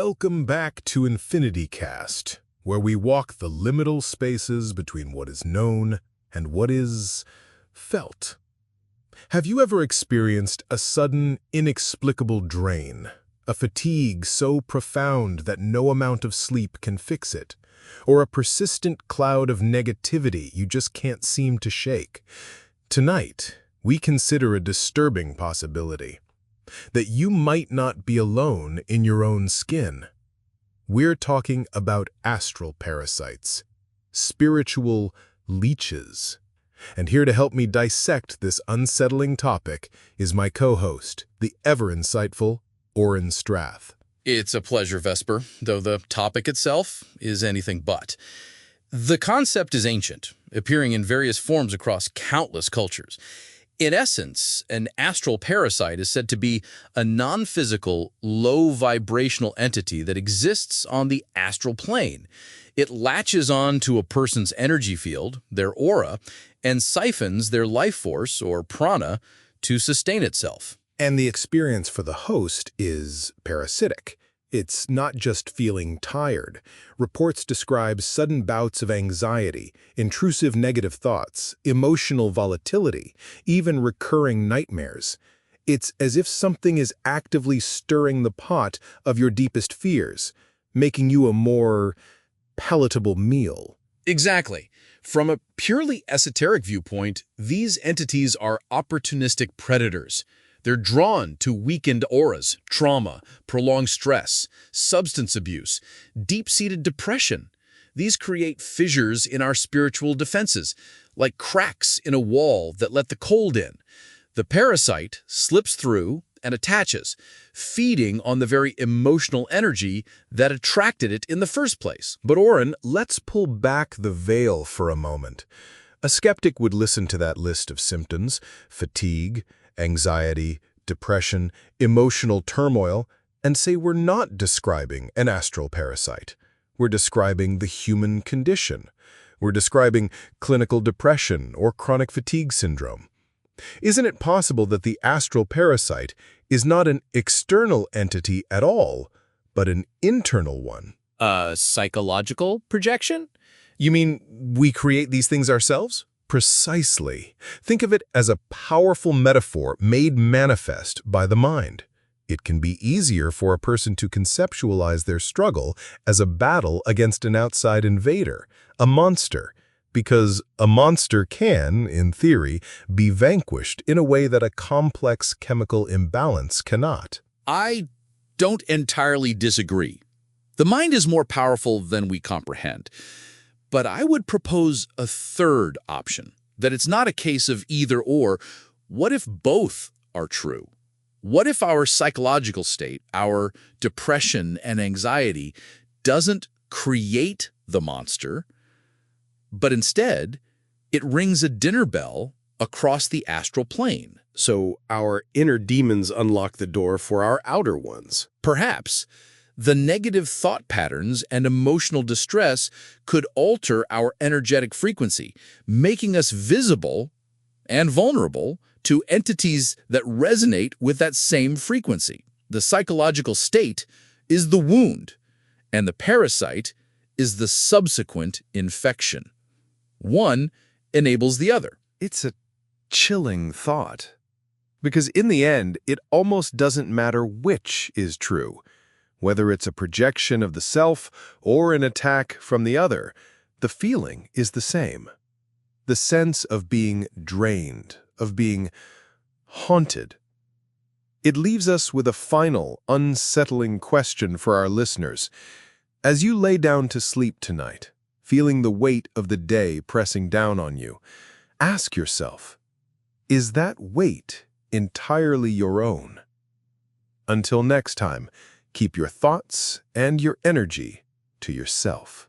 Welcome back to EnfinityCast, where we walk the liminal spaces between what is known and what is felt. Have you ever experienced a sudden, inexplicable drain, a fatigue so profound that no amount of sleep can fix it, or a persistent cloud of negativity you just can't seem to shake? Tonight, we consider a disturbing possibility, that you might not be alone in your own skin. We're talking about astral parasites, spiritual leeches. And here to help me dissect this unsettling topic is my co-host, the ever-insightful Orin Strath. It's a pleasure, Vesper, though the topic itself is anything but. The concept is ancient, appearing in various forms across countless cultures. In essence, an astral parasite is said to be a non-physical, low-vibrational entity that exists on the astral plane. It latches on to a person's energy field, their aura, and siphons their life force, or prana, to sustain itself. And the experience for the host is parasitic. It's not just feeling tired. Reports describe sudden bouts of anxiety, intrusive negative thoughts, emotional volatility, even recurring nightmares. It's as if something is actively stirring the pot of your deepest fears, making you a more palatable meal. Exactly. From a purely esoteric viewpoint, these entities are opportunistic predators. They're drawn to weakened auras, trauma, prolonged stress, substance abuse, deep-seated depression. These create fissures in our spiritual defenses, like cracks in a wall that let the cold in. The parasite slips through and attaches, feeding on the very emotional energy that attracted it in the first place. But Orin, let's pull back the veil for a moment. A skeptic would listen to that list of symptoms: fatigue, anxiety, depression, emotional turmoil, and say we're not describing an astral parasite. We're describing the human condition. We're describing clinical depression or chronic fatigue syndrome. Isn't it possible that the astral parasite is not an external entity at all, but an internal one? A psychological projection? You mean we create these things ourselves? Precisely. Think of it as a powerful metaphor made manifest by the mind. It can be easier for a person to conceptualize their struggle as a battle against an outside invader, a monster, because a monster can, in theory, be vanquished in a way that a complex chemical imbalance cannot. I don't entirely disagree. The mind is more powerful than we comprehend. But I would propose a third option, that it's not a case of either or. What if both are true? What if our psychological state, our depression and anxiety, doesn't create the monster, but instead it rings a dinner bell across the astral plane? So our inner demons unlock the door for our outer ones. Perhaps. The negative thought patterns and emotional distress could alter our energetic frequency, making us visible and vulnerable to entities that resonate with that same frequency. The psychological state is the wound, and the parasite is the subsequent infection. One enables the other. It's a chilling thought, because in the end, it almost doesn't matter which is true. Whether it's a projection of the self or an attack from the other, the feeling is the same. The sense of being drained, of being haunted. It leaves us with a final, unsettling question for our listeners. As you lay down to sleep tonight, feeling the weight of the day pressing down on you, ask yourself, is that weight entirely your own? Until next time, keep your thoughts and your energy to yourself.